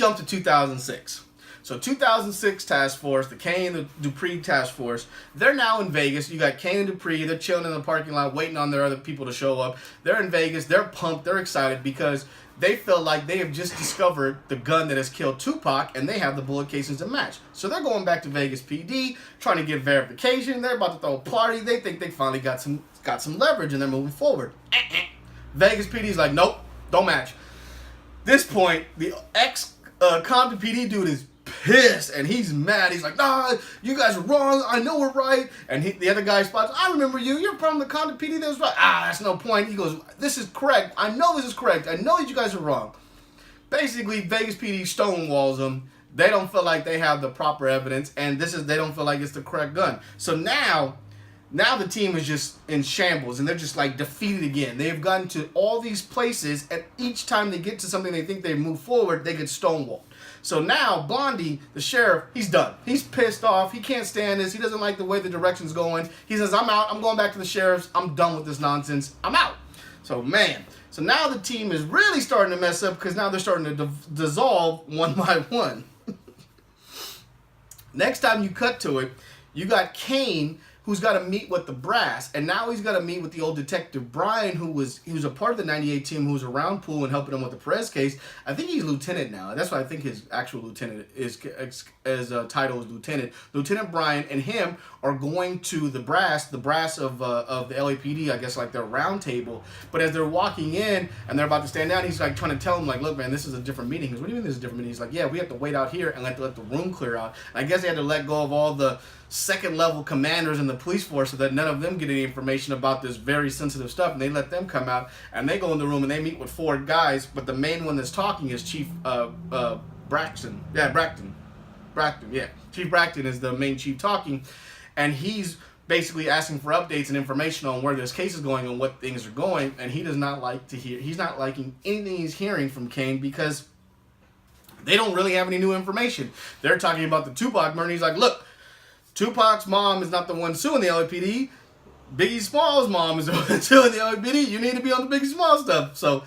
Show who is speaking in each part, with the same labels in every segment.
Speaker 1: jump to 2006. So 2006 task force, the Kane and the Dupree task force, they're now in Vegas. You got Kane and Dupree. They're chilling in the parking lot waiting on their other people to show up. They're in Vegas. They're pumped. They're excited because they feel like they have just discovered the gun that has killed Tupac, and they have the bullet casings to match. So they're going back to Vegas PD, trying to get verification. They're about to throw a party. They think they finally got some leverage, and they're moving forward. Vegas PD is like, nope, don't match. This point, the ex-Compton PD dude is pissed, and he's mad. He's like, nah, you guys are wrong. I know we're right. And the other guy spots, I remember you. You're from the Compton PD that was right. That's no point. He goes, this is correct. I know this is correct. I know that you guys are wrong. Basically, Vegas PD stonewalls them. They don't feel like they have the proper evidence, and they don't feel like it's the correct gun. So now the team is just in shambles, and they're just like defeated again. They've gotten to all these places, and each time they get to something they think they move forward, they get stonewalled. So now Blondie, the sheriff, he's done. He's pissed off. He can't stand this. He doesn't like the way the direction's going. He says, I'm out. I'm going back to the sheriff's. I'm done with this nonsense. I'm out. So now the team is really starting to mess up because now they're starting to dissolve one by one. Next time you cut to it, you got Kane, who's got to meet with the brass, and now he's got to meet with the old detective Brian, he was a part of the 98 team, who was around Poole and helping him with the Perez case. I think he's lieutenant now. That's why I think his actual lieutenant is title is lieutenant. Lieutenant Brian and him are going to the brass of the LAPD, I guess, like their round table. But as they're walking in and they're about to stand down, he's like trying to tell them, like, look, man, this is a different meeting. He goes, what do you mean this is a different meeting? He's like, yeah, we have to wait out here and let the room clear out. And I guess they had to let go of all the second level commanders in the police force so that none of them get any information about this very sensitive stuff, and they let them come out, and they go in the room and they meet with four guys, but the main one that's talking is Chief Braxton. Chief Braxton is the main chief talking, and he's basically asking for updates and information on where this case is going and what things are going, and he does not like to hear, he's not liking anything he's hearing from Kane because they don't really have any new information. They're talking about the Tupac murder. He's like, look, Tupac's mom is not the one suing the LAPD. Biggie Small's mom is the one suing the LAPD. You need to be on the Biggie Small stuff. So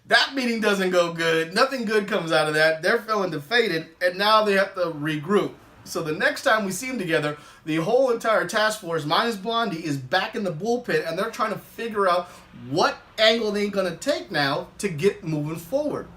Speaker 1: that meeting doesn't go good. Nothing good comes out of that. They're feeling defeated, and now they have to regroup. So the next time we see them together, the whole entire task force, minus Blondie, is back in the bullpen, and they're trying to figure out what angle they're going to take now to get moving forward.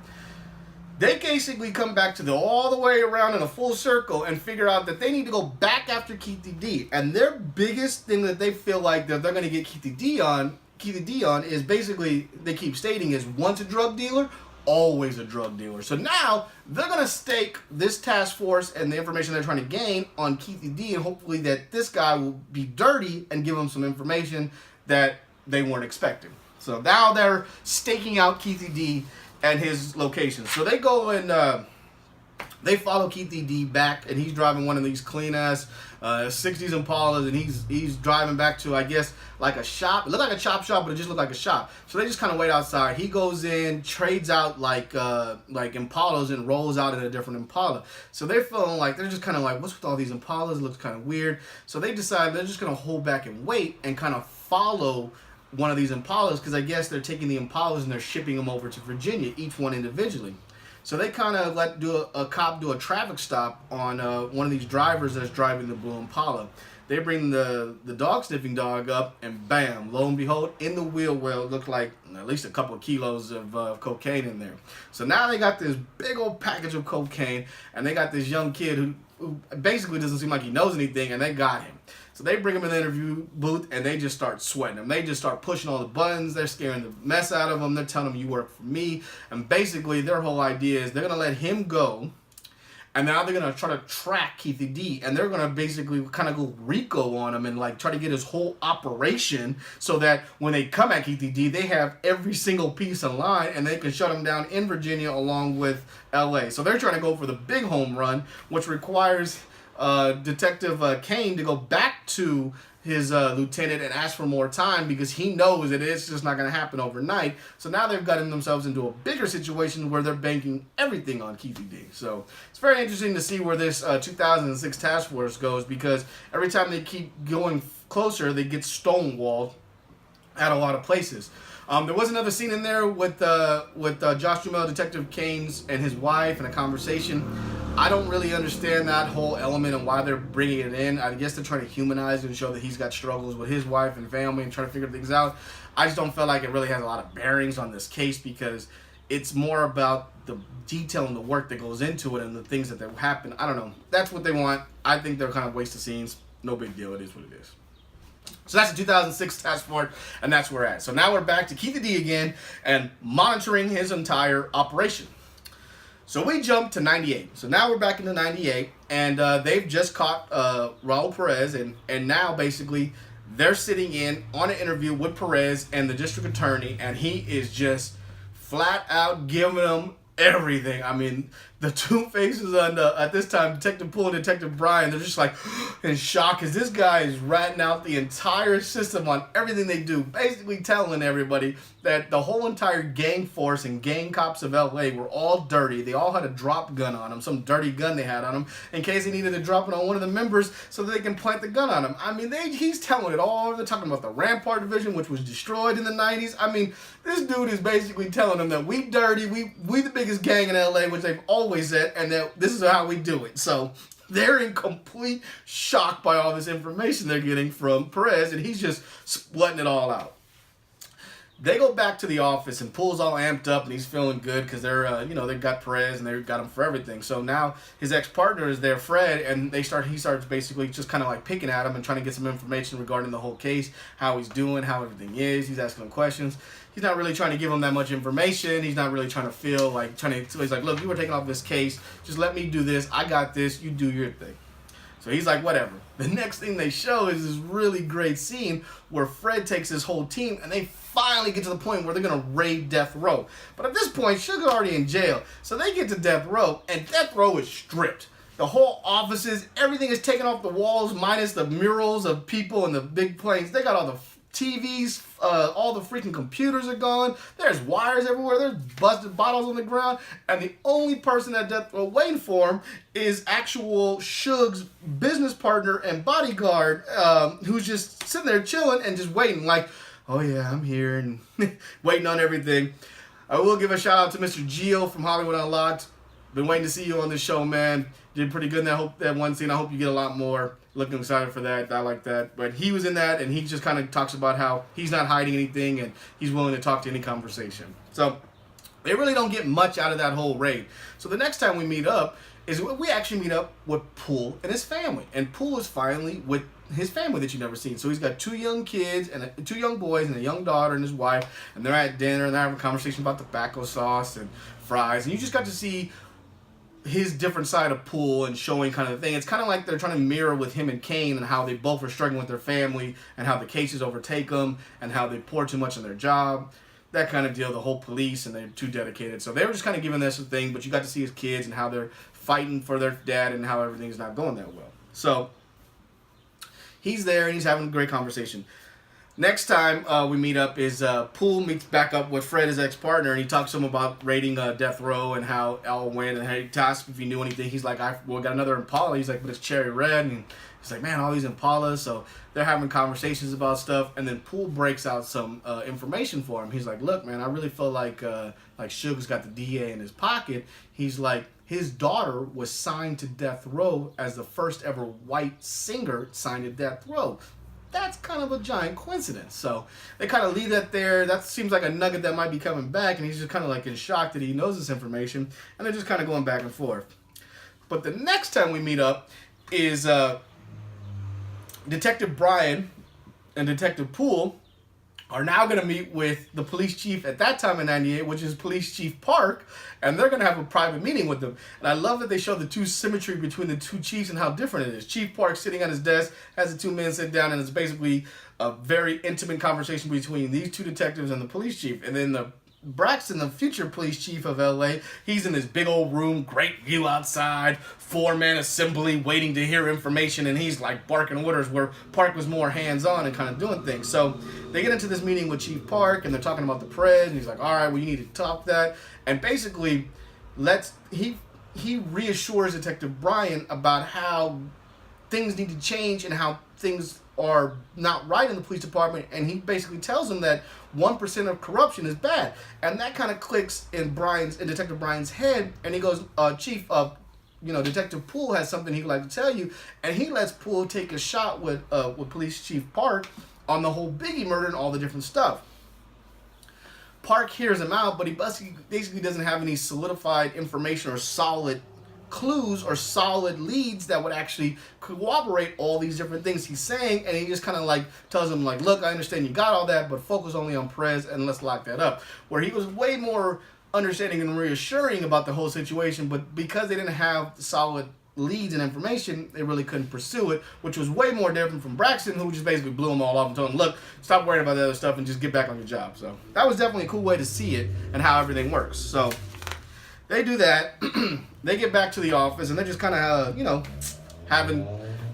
Speaker 1: They basically come back to all the way around in a full circle and figure out that they need to go back after Keithy D. And their biggest thing that they feel like that they're going to get Keithy D on is basically, they keep stating, is once a drug dealer, always a drug dealer. So now they're going to stake this task force and the information they're trying to gain on Keithy D, and hopefully that this guy will be dirty and give them some information that they weren't expecting. So now they're staking out Keithy D and his location. So they go and they follow Keithy D back, and he's driving one of these clean ass 60s Impalas, and he's driving back to, I guess, like a shop. It looked like a chop shop, but it just looked like a shop. So they just kind of wait outside. He goes in, trades out like Impalas, and rolls out in a different Impala. So they're feeling like, they're just kind of like, what's with all these Impalas? It looks kind of weird. So they decide they're just gonna hold back and wait and kind of follow one of these Impalas, because I guess they're taking the Impalas and they're shipping them over to Virginia, each one individually. So they kind of let a cop do a traffic stop on one of these drivers that's driving the blue Impala. They bring the dog sniffing dog up, and bam, lo and behold, in the wheel well, it looked like at least a couple of kilos of cocaine in there. So now they got this big old package of cocaine, and they got this young kid who basically doesn't seem like he knows anything, and they got him. So they bring him in the interview booth, and they just start sweating him. They just start pushing all the buttons. They're scaring the mess out of him. They're telling him, you work for me. And basically, their whole idea is they're going to let him go, and now they're going to try to track Keithy D, and they're going to basically kind of go Rico on him and like try to get his whole operation so that when they come at Keithy D, they have every single piece in line, and they can shut him down in Virginia along with LA. So they're trying to go for the big home run, which requires Detective Kane to go back to his lieutenant and ask for more time, because he knows that it's just not going to happen overnight. So now they've gotten themselves into a bigger situation where they're banking everything on Keithy D. So it's very interesting to see where this 2006 task force goes, because every time they keep going closer, they get stonewalled at a lot of places. There was another scene in there with Josh Duhamel, Detective Kane's and his wife, and a conversation. I don't really understand that whole element and why they're bringing it in. I guess they're trying to humanize it and show that he's got struggles with his wife and family and trying to figure things out. I just don't feel like it really has a lot of bearings on this case because it's more about the detail and the work that goes into it and the things that happen. I don't know. That's what they want. I think they're kind of waste of scenes. No big deal. It is what it is. So that's the 2006 task force, and that's where we're at. So now we're back to Keith D again and monitoring his entire operation. So we jump to 98. So now we're back into 98, and they've just caught Raul Perez, and now basically they're sitting in on an interview with Perez and the district attorney, and he is just flat out giving them everything. I mean, the two faces on at this time, Detective Poole and Detective Brian, they're just like in shock because this guy is ratting out the entire system on everything they do, basically telling everybody that the whole entire gang force and gang cops of LA were all dirty. They all had a drop gun on them, some dirty gun they had on them, in case they needed to drop it on one of the members so that they can plant the gun on them. I mean, he's telling it all. They're talking about the Rampart Division, which was destroyed in the 90s. I mean, this dude is basically telling them that we dirty, we the biggest gang in LA, which they've always said, and that this is how we do it. So they're in complete shock by all this information they're getting from Perez, and he's just splitting it all out. They go back to the office, and Poole's all amped up, and he's feeling good because they're, they've got Perez, and they've got him for everything. So now his ex-partner is there, Fred, and he starts basically just kind of like picking at him and trying to get some information regarding the whole case, how he's doing, how everything is. He's asking him questions. He's not really trying to give him that much information. He's not really trying to feel like so he's like, look, you were taking off this case. Just let me do this. I got this. You do your thing. So he's like, whatever. The next thing they show is this really great scene where Fred takes his whole team and they finally get to the point where they're going to raid Death Row. But at this point, Sugar's already in jail. So they get to Death Row, and Death Row is stripped. The whole offices, everything is taken off the walls, minus the murals of people and the big planes. They got all the TVs, all the freaking computers are gone. There's wires everywhere. There's busted bottles on the ground. And the only person at Death Row waiting for him is actual Suge's business partner and bodyguard, who's just sitting there chilling and just waiting like, oh yeah, I'm here, and waiting on everything. I will give a shout out to Mr. Gio from Hollywood Unlocked. Been waiting to see you on this show, man. Did pretty good in that one scene. I hope you get a lot more. Looking excited for that. I like that. But he was in that, and he just kind of talks about how he's not hiding anything, and he's willing to talk to any conversation. So they really don't get much out of that whole raid. So the next time we meet up is we actually meet up with Poole and his family. And Poole is finally with his family that you've never seen. So he's got two young kids, and two young boys, and a young daughter and his wife, and they're at dinner, and they're having a conversation about tobacco sauce and fries. And you just got to see his different side of Poole and showing kind of thing. It's kind of like they're trying to mirror with him and Kane and how they both are struggling with their family and how the cases overtake them and how they pour too much on their job. That kind of deal, the whole police, and they're too dedicated. So they were just kind of giving this a thing, but you got to see his kids and how they're fighting for their dad and how everything's not going that well. So he's there and he's having a great conversation. Next time we meet up is Poole meets back up with Fred, his ex-partner, and he talks to him about raiding Death Row and how it all went, and he asked if he knew anything. He's like, got another Impala. He's like, but it's cherry red, and he's like, man, all these Impalas. So they're having conversations about stuff, and then Poole breaks out some information for him. He's like, look, man, I really feel like Sugar's got the DA in his pocket. He's like, his daughter was signed to Death Row as the first ever white singer signed to Death Row. That's kind of a giant coincidence. So they kind of leave that there. That seems like a nugget that might be coming back, and he's just kind of like in shock that he knows this information, and they're just kind of going back and forth. But the next time we meet up is Detective Brian and Detective Poole are now going to meet with the police chief at that time in 98, which is Police Chief Park, and they're going to have a private meeting with them. And I love that they show the symmetry between the two chiefs and how different it is. Chief Park sitting at his desk, has the two men sit down, and it's basically a very intimate conversation between these two detectives and the police chief. And then the Braxton, the future police chief of LA, he's in this big old room, great view outside, four-man assembly waiting to hear information, and he's like barking orders, where Park was more hands-on and kind of doing things. So they get into this meeting with Chief Park, and they're talking about the Perez, and he's like, all right, well, you need to talk that. And basically, he reassures Detective Brian about how things need to change and how things are not right in the police department, and he basically tells them that 1% of corruption is bad, and that kind of clicks in Detective Brian's head, and he goes, Chief, Detective Poole has something he'd like to tell you, and he lets Poole take a shot with Police Chief Park on the whole Biggie murder and all the different stuff. Park hears him out, but he basically doesn't have any solidified information or solid clues or solid leads that would actually corroborate all these different things he's saying, and he just kind of like tells him like, look, I understand you got all that, but focus only on Perez and let's lock that up. Where he was way more understanding and reassuring about the whole situation, but because they didn't have solid leads and information, they really couldn't pursue it, which was way more different from Braxton, who just basically blew them all off and told them, look, stop worrying about the other stuff and just get back on your job. So that was definitely a cool way to see it and how everything works. So they do that. They get back to the office, and they're just kind of,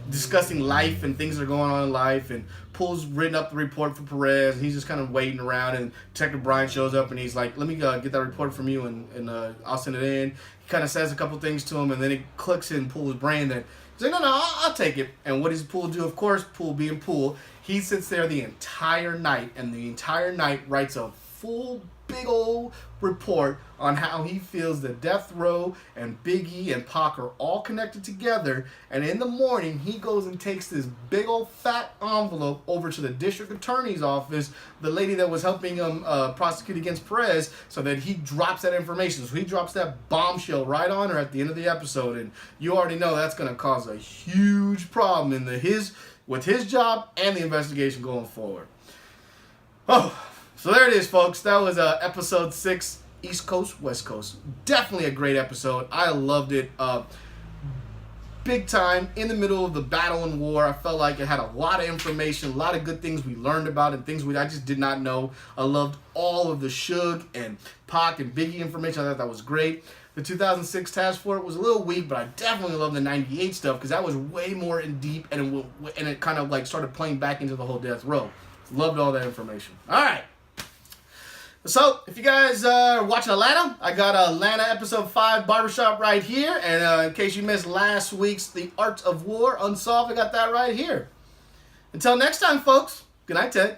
Speaker 1: discussing life and things that are going on in life. And Poole's written up the report for Perez. And he's just kind of waiting around, and Detective Brian shows up, and he's like, let me get that report from you, and I'll send it in. He kind of says a couple things to him, and then it clicks in Poole's brain that he's like, no, I'll take it. And what does Poole do? Of course, Poole being Poole, he sits there the entire night, and the entire night writes a full big old report on how he feels that Death Row and Biggie and Pac are all connected together. And in the morning, he goes and takes this big old fat envelope over to the district attorney's office, the lady that was helping him prosecute against Perez, so that he drops that information. So he drops that bombshell right on her at the end of the episode. And you already know that's going to cause a huge problem with his job and the investigation going forward. Oh, so there it is, folks. That was episode 6, East Coast, West Coast. Definitely a great episode. I loved it. Big time, in the middle of the battle and war. I felt like it had a lot of information, a lot of good things we learned about, and things I just did not know. I loved all of the Suge and Pac and Biggie information. I thought that was great. The 2006 Task Force was a little weak, but I definitely loved the 98 stuff, because that was way more in deep, and it kind of like started playing back into the whole Death Row. Loved all that information. All right. So, if you guys are watching Atlanta, I got Atlanta episode 5 Barbershop right here. And in case you missed last week's The Art of War Unsolved, I got that right here. Until next time, folks. Good night, Ted.